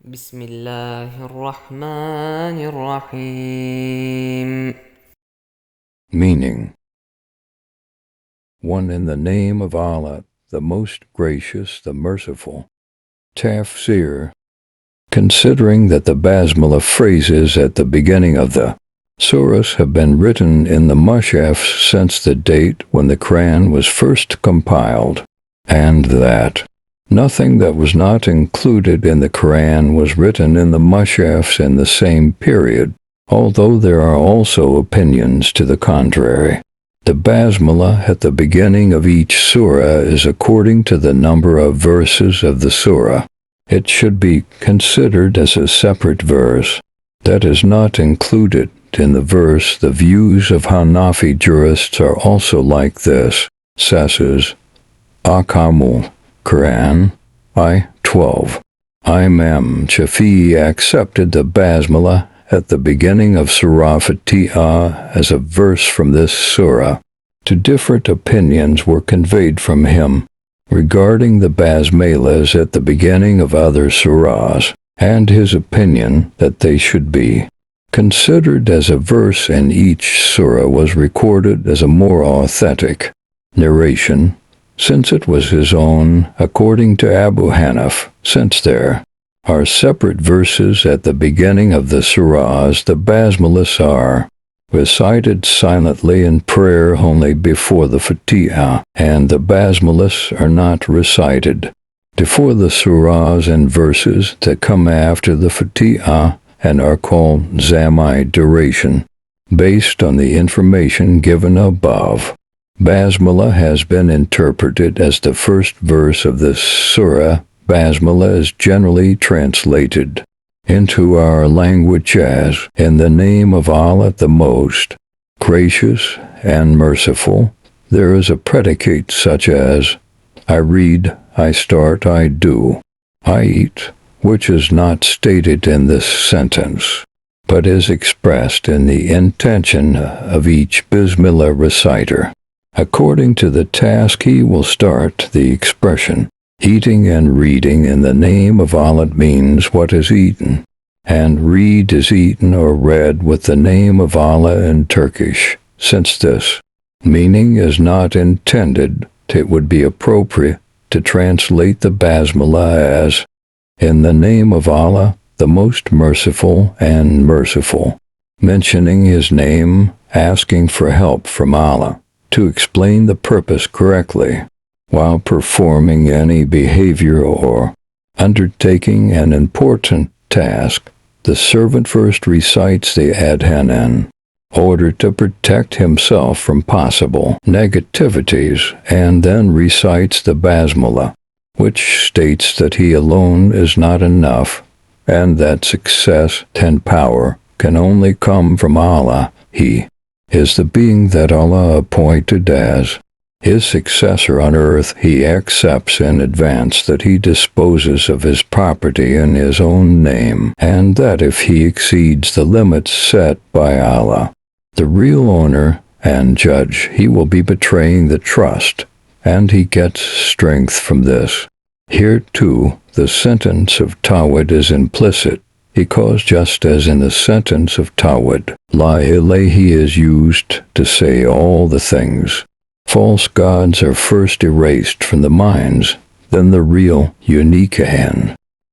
Bismillahirrahmanirrahim. Meaning: 1. In the name of Allah, the most gracious, the merciful. Tafsir: considering that the basmala phrases at the beginning of the surahs have been written in the mushafs since the date when the Quran was first compiled, and that nothing that was not included in the Quran was written in the mushafs in the same period, although there are also opinions to the contrary. The basmala at the beginning of each surah is according to the number of verses of the surah. It should be considered as a separate verse that is not included in the verse. The views of Hanafi jurists are also like this. Sesses Akamul Quran I-12. Imam Shafi'i accepted the basmala at the beginning of Surah Fatiha as a verse from this surah. Two different opinions were conveyed from him regarding the basmalas at the beginning of other surahs, and his opinion that they should be considered as a verse in each surah was recorded as a more authentic narration, since it was his own, according to Abu Hanif. Since there are separate verses at the beginning of the surahs, the basmalas are recited silently in prayer only before the Fatiha, and the basmalas are not recited before the surahs and verses that come after the Fatiha and are called Zami duration, based on the information given above. Basmala has been interpreted as the first verse of this surah. Basmala is generally translated into our language as, in the name of Allah the most gracious and merciful. There is a predicate such as, I read, I start, I do, I eat, which is not stated in this sentence, but is expressed in the intention of each Bismillah reciter. According to the task, he will start the expression, eating and reading in the name of Allah means what is eaten, and read is eaten or read with the name of Allah in Turkish. Since this meaning is not intended, it would be appropriate to translate the basmala as, in the name of Allah, the most merciful and merciful, mentioning his name, asking for help from Allah to explain the purpose correctly. While performing any behavior or undertaking an important task, the servant first recites the adhan in order to protect himself from possible negativities, and then recites the basmala, which states that he alone is not enough, and that success and power can only come from Allah. He is the being that Allah appointed as his successor on earth. He accepts in advance that he disposes of his property in his own name, and that if he exceeds the limits set by Allah, the real owner and judge, he will be betraying the trust, and he gets strength from this. Here too, the sentence of Tawhid is implicit, because just as in the sentence of Tawhid, La ilahi is used to say all the things, false gods are first erased from the minds, then the real, unique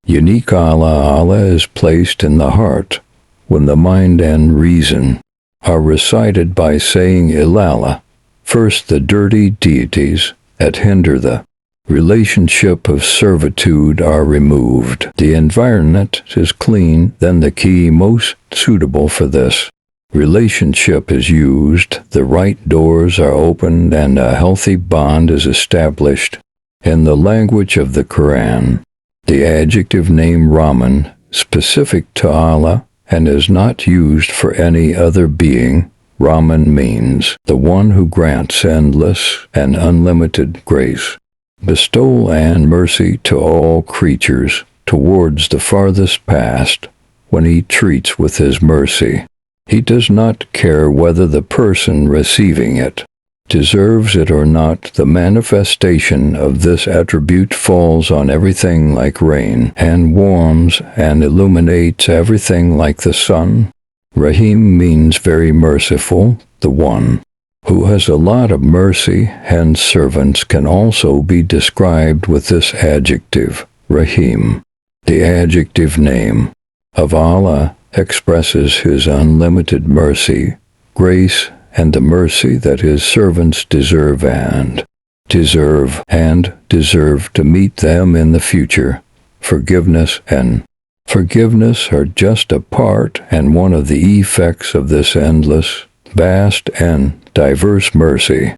unique Allah is placed in the heart, when the mind and reason are recited by saying Ilala. First the dirty deities that hinder the relationship of servitude are removed. The environment is clean, then the key most suitable for this relationship is used, the right doors are opened, and a healthy bond is established. In the language of the Quran, the adjective name Rahman, specific to Allah, and is not used for any other being. Rahman means the one who grants endless and unlimited grace, bestowal and mercy to all creatures towards the farthest past. When he treats with his mercy, he does not care whether the person receiving it deserves it or not, the manifestation of this attribute falls on everything like rain, and warms and illuminates everything like the sun. Rahim means very merciful, the one who has a lot of mercy, hence servants can also be described with this adjective, Rahim. The adjective name of Allah expresses His unlimited mercy, grace, and the mercy that His servants deserve and deserve to meet them in the future. Forgiveness and forgiveness are just a part and one of the effects of this endless, vast, and diverse mercy.